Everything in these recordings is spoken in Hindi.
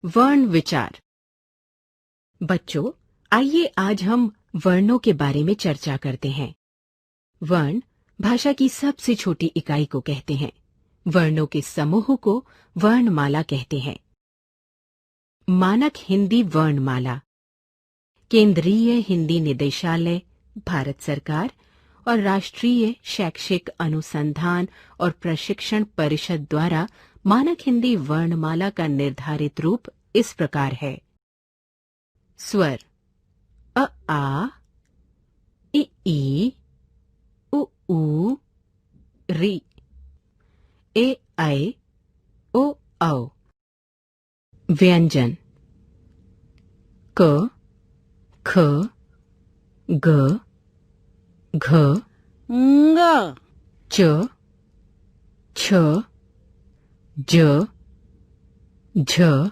वर्ण विचार। बच्चों, आइए आज हम वर्णों के बारे में चर्चा करते हैं। वर्ण भाषा की सबसे छोटी इकाई को कहते हैं। वर्णों के समूह को वर्णमाला कहते हैं। मानक हिंदी वर्णमाला केंद्रीय हिंदी निदेशालय, भारत सरकार और राष्ट्रीय शैक्षिक अनुसंधान और प्रशिक्षण परिषद द्वारा मानक हिंदी वर्णमाला का निर्धारित रूप इस प्रकार है। स्वर अ आ, इ ई, उ ऊ, रि, ए ऐ, ओ औ। व्यंजन क, ख, ग, घ, ng, च, छ, ज, झ,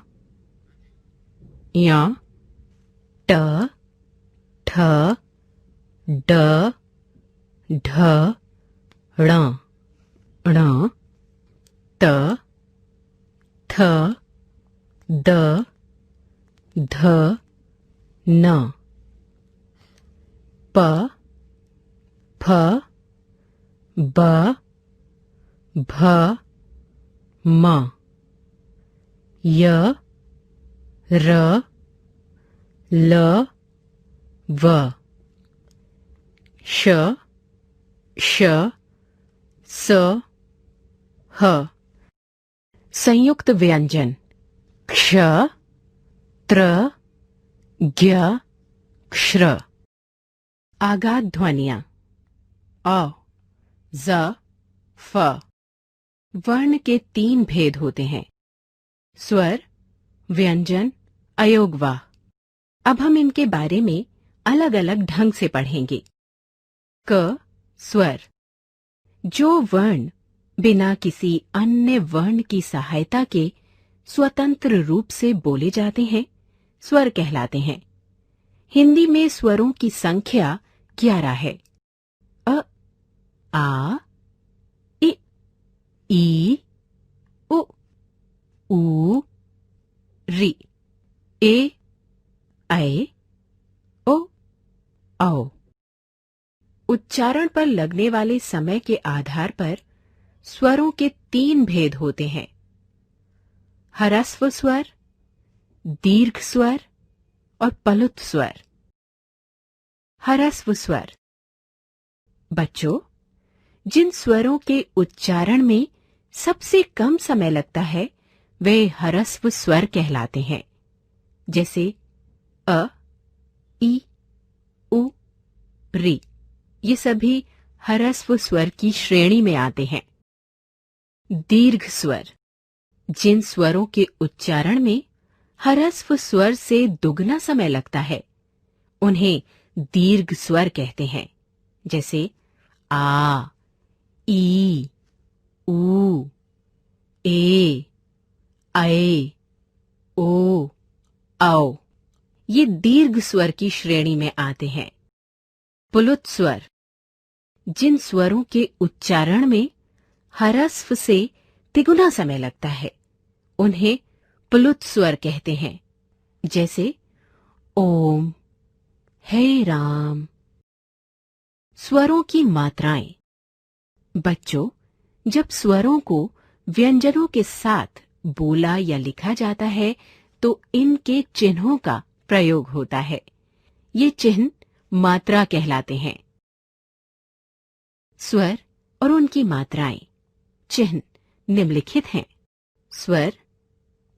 य, ट, ठ, ड, ढ, ण, ण, त, थ, द, ध, न, प, फ, ब, भ, म, य, र, ल, व, श, श, स, ह। संयुक्त व्यंजन क्ष, त्र, ज्ञ, क्ष्र। आघात ध्वनियां अ, ज, फ। वर्ण के 3 भेद होते हैं: स्वर, व्यंजन, अयोगवाह। अब हम इनके बारे में अलग अलग ढंग से पढ़ेंगे। क, स्वर। जो वर्ण बिना किसी अन्य वर्ण की सहायता के स्वतंत्र रूप से बोले जाते हैं, स्वर कहलाते हैं। हिंदी में स्वरों की संख्या 11 है। अ, आ, इ, ई, उ, ऊ, रि, ए, ऐ, ओ, औ। उच्चारण पर लगने वाले समय के आधार पर स्वरों के 3 भेद होते हैं: ह्रस्व स्वर, दीर्घ स्वर और पलुत स्वर। ह्रस्व स्वर। बच्चों, जिन स्वरों के उच्चारण में सबसे कम समय लगता है वे ह्रस्व स्वर कहलाते हैं, जैसे अ, ई, उ, रि। ये सभी ह्रस्व स्वर की श्रेणी में आते हैं। दीर्घ स्वर। जिन स्वरों के उच्चारण में ह्रस्व स्वर से दुगना समय लगता है उन्हें दीर्घ स्वर कहते हैं, जैसे आ, ई, ऊ, ए, ऐ, ओ, औ। ये दीर्घ स्वर की श्रेणी में आते हैं। पुलुत स्वर। जिन स्वरों के उच्चारण में ह्रस्व से तिगुना समय लगता है उन्हें प्लुत स्वर कहते हैं, जैसे ओम, हे राम। स्वरों की मात्राएं। बच्चों, जब स्वरों को व्यंजनों के साथ बोला या लिखा जाता है तो इनके चिन्हों का प्रयोग होता है। ये चिन्ह मात्रा कहलाते हैं। स्वर और उनकी मात्राएं। चिन्ह निम्नलिखित हैं: स्वर,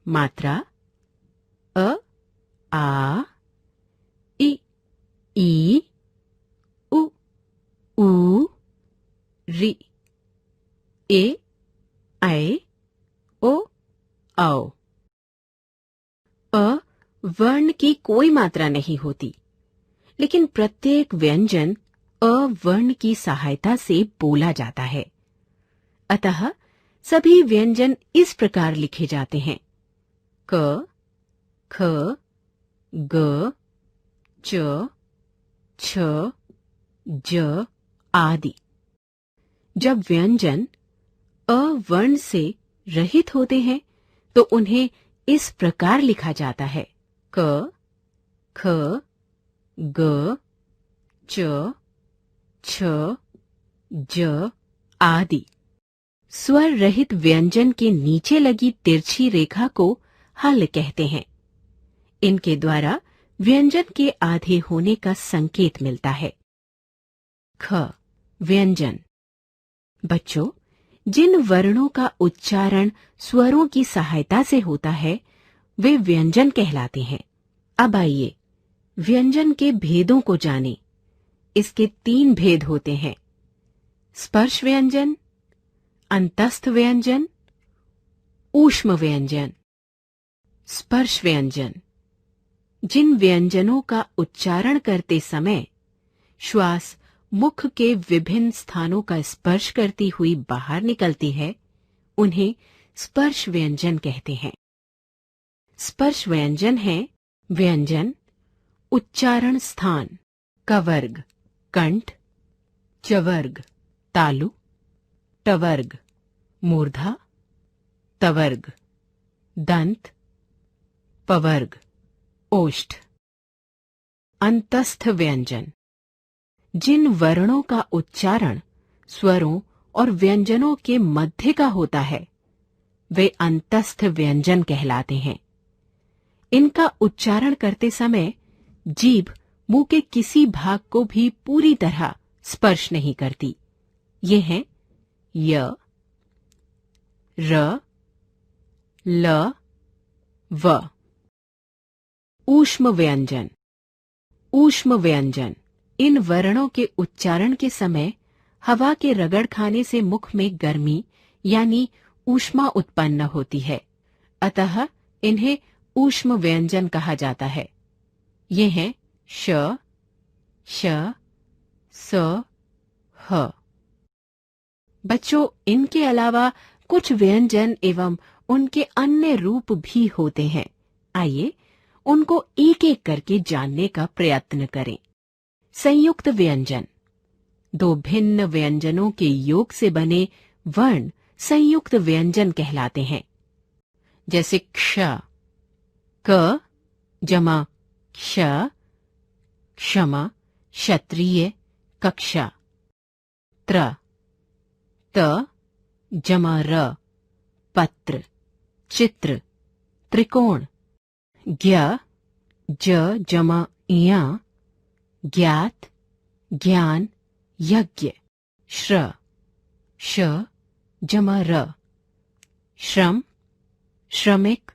मात्रा अ, आ, इ, ई, उ, ऊ, रि, ए, ऐ, ओ, औ। अ वर्ण की कोई मात्रा नहीं होती, लेकिन प्रत्येक व्यंजन अ वर्ण की सहायता से बोला जाता है। अतः सभी व्यंजन इस प्रकार लिखे जाते हैं: क, ख, ग, च, छ, ज आदि। जब व्यंजन अ वर्ण से रहित होते हैं तो उन्हें इस प्रकार लिखा जाता है: क, ख, ग, च, छ, ज आदि। स्वर रहित व्यंजन के नीचे लगी तिरछी रेखा को हल कहते हैं। इनके द्वारा व्यंजन के आधे होने का संकेत मिलता है। ख, व्यंजन। बच्चों, जिन वर्णों का उच्चारण स्वरों की सहायता से होता है वे व्यंजन कहलाते हैं। अब आइए व्यंजन के भेदों को जानें। इसके 3 भेद होते हैं: स्पर्श व्यंजन, अंतस्थ व्यंजन, ऊष्म व्यंजन। स्पर्श व्यंजन जिन व्यंजनों का उच्चारण करते समय श्वास मुख के विभिन्न स्थानों का स्पर्श करती हुई बाहर निकलती है, उन्हें स्पर्श व्यंजन कहते हैं। स्पर्श व्यंजन है व्यंजन, उच्चारण स्थान, कवर्ग, कंठ, चवर्ग, तालु, टवर्ग, मूर्धा, तवर्ग, दंत, पवर्ग, ओष्ठ। अंतस्थ व्यंजन जिन वर्णों का उच्चारण स्वरों और व्यंजनों के मध्य का होता है वे अंतस्थ व्यंजन कहलाते हैं। इनका उच्चारण करते समय जीभ मुंह के किसी भाग को भी पूरी तरह स्पर्श नहीं करती। ये हैं य, र, ल, व। ऊष्म व्यंजन। ऊष्म व्यंजन इन वर्णों के उच्चारण के समय हवा के रगड़ खाने से मुख में गर्मी यानी ऊष्मा उत्पन्न होती है, अतः इन्हें ऊष्म व्यंजन कहा जाता है। ये हैं श, श, स, ह। बच्चों, इनके अलावा कुछ व्यंजन एवं उनके अन्य रूप भी होते हैं। आइए उनको एक एक करके जानने का प्रयत्न करें। संयुक्त व्यंजन 2 भिन्न व्यंजनों के योग से बने वर्ण संयुक्त व्यंजन कहलाते हैं। जैसे क्ष, क जमा क्ष, क्षमा, क्षत्रिय, कक्षा। त्र, त जमा र, पत्र, चित्र, त्रिकोण। ज्ञ, ज जमा इया, ज्ञात, ज्ञान, यज्ञ। श्र, श जमा र, श्रम, श्रमिक,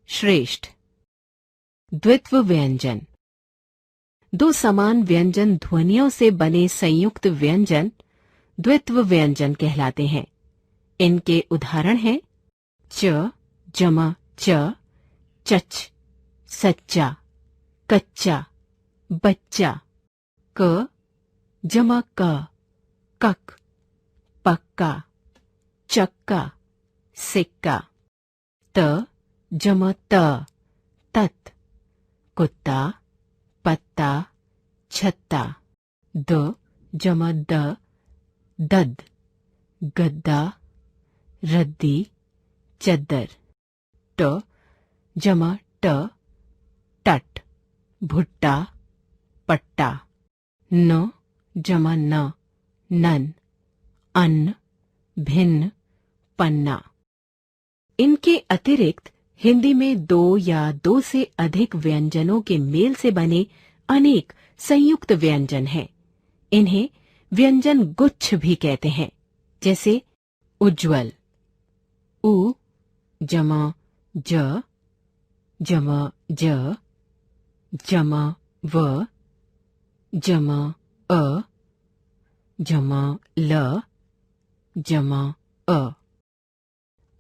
श्रेष्ठ। द्वित्व व्यंजन 2 समान व्यंजन ध्वनियों से बने संयुक्त व्यंजन द्वित्व व्यंजन कहलाते हैं। इनके उदाहरण हैं च जमा च, चच, सच्चा, कच्चा, बच्चा। क जमा क, कक, पक्का, चक्का, सिक्का। त जमा त, तत्, कुत्ता, पत्ता, छत्ता। द जमा द, दद, गद्दा, रद्दी, चद्दर। ट जमा ट, टट, भुट्टा, पट्टा। न जमा न, नन, अन्न, भिन्न, पन्ना। इनके अतिरिक्त हिंदी में 2 या 2 से अधिक व्यंजनों के मेल से बने अनेक संयुक्त व्यंजन हैं। इन्हें व्यंजन गुच्छ भी कहते हैं। जैसे उज्ज्वल, उ जमा ज, जमा ज, जमा व, जमा अ, जमा ल, जमा अ।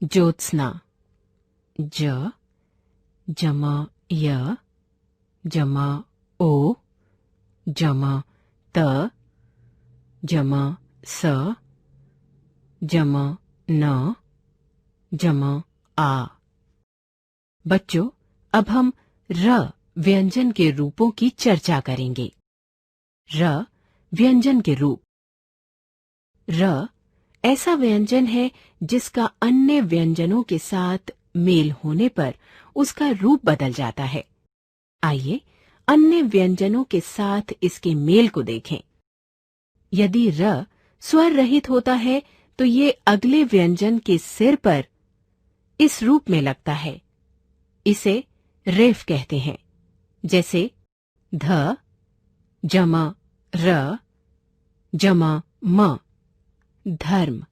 ज्योत्स्ना, ज जमा य, जमा ओ, जमा त, जमा स, जमा न, जमा आ। बच्चों, अब हम र व्यंजन के रूपों की चर्चा करेंगे। र व्यंजन के रूप। र ऐसा व्यंजन है जिसका अन्य व्यंजनों के साथ मेल होने पर उसका रूप बदल जाता है। आइए अन्य व्यंजनों के साथ इसके मेल को देखें। यदि र स्वर रहित होता है तो ये अगले व्यंजन के सिर पर इस रूप में लगता है। इसे रेफ कहते हैं, जैसे ध जमा र जमा म, धर्म।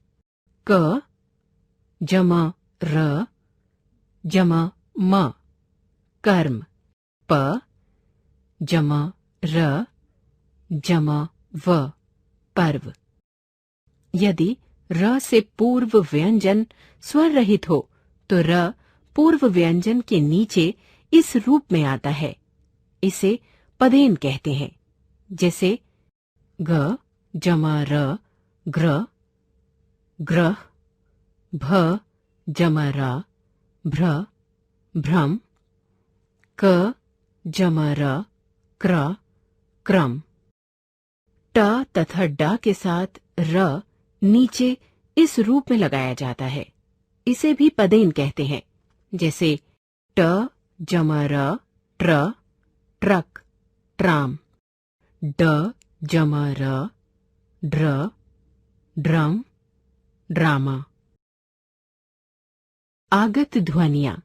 क जमा र जमा म, कर्म। प जमा र जमा व, पर्व। यदि र से पूर्व व्यंजन स्वर रहित हो तो र पूर्व व्यंजन के नीचे इस रूप में आता है। इसे पदेन कहते हैं, जैसे ग जमा र ग्र, ग्रह। भ जमा रा भ्र, भ्रम। क जमा र क्र, क्रम। ट तथा ड के साथ र नीचे इस रूप में लगाया जाता है। इसे भी पदेन कहते हैं, जैसे ट जमा र ट्र, ट्रक, ट्राम। ड जमा र ड्र, ड्रम, ड्रामा। आगत ध्वनियां।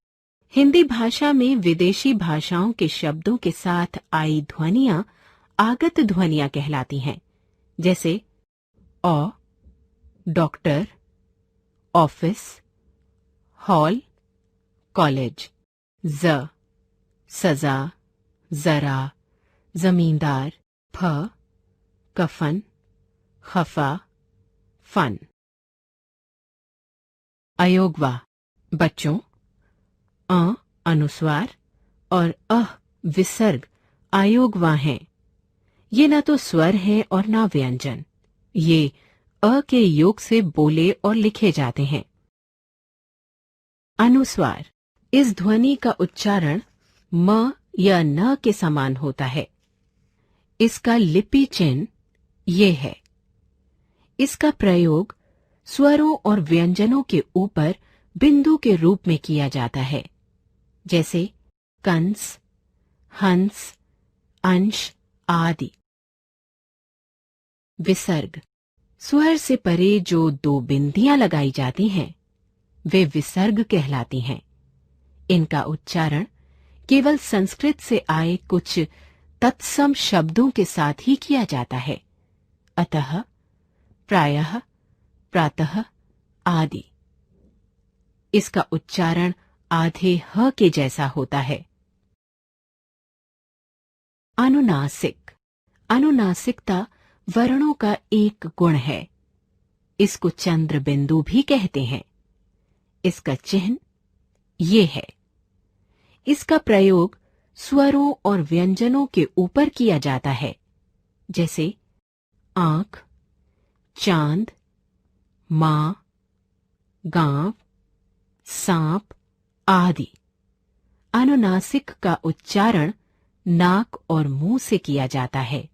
हिंदी भाषा में विदेशी भाषाओं के शब्दों के साथ आई ध्वनियां आगत ध्वनियां कहलाती हैं, जैसे औ, डॉक्टर, ऑफिस, हॉल, कॉलेज। ज सजा, जरा, जमींदार। फ कफन, खफा, फन। अयोगवा। बच्चों, अ अनुस्वार और अह विसर्ग अयोगवा हैं। ये न तो स्वर हैं और न व्यंजन। ये अ के योग से बोले और लिखे जाते हैं। अनुस्वार। इस ध्वनि का उच्चारण म या न के समान होता है। इसका लिपि चिन्ह ये है। इसका प्रयोग स्वरों और व्यंजनों के ऊपर बिंदु के रूप में किया जाता है, जैसे कंस, हंस, अंश आदि। विसर्ग। स्वर से परे जो दो बिंदियां लगाई जाती हैं, वे विसर्ग कहलाती हैं। इनका उच्चारण केवल संस्कृत से आए कुछ तत्सम शब्दों के साथ ही किया जाता है, अतः, प्रायः, प्रातः आदि। इसका उच्चारण आधे ह के जैसा होता है। अनुनासिक। अनुनासिकता वर्णों का एक गुण है। इसको चंद्र बिंदु भी कहते हैं। इसका चिन्ह ये है। इसका प्रयोग स्वरों और व्यंजनों के ऊपर किया जाता है, जैसे आंख, चांद, मां, गांव, सांप आदि। अनुनासिक का उच्चारण नाक और मुंह से किया जाता है।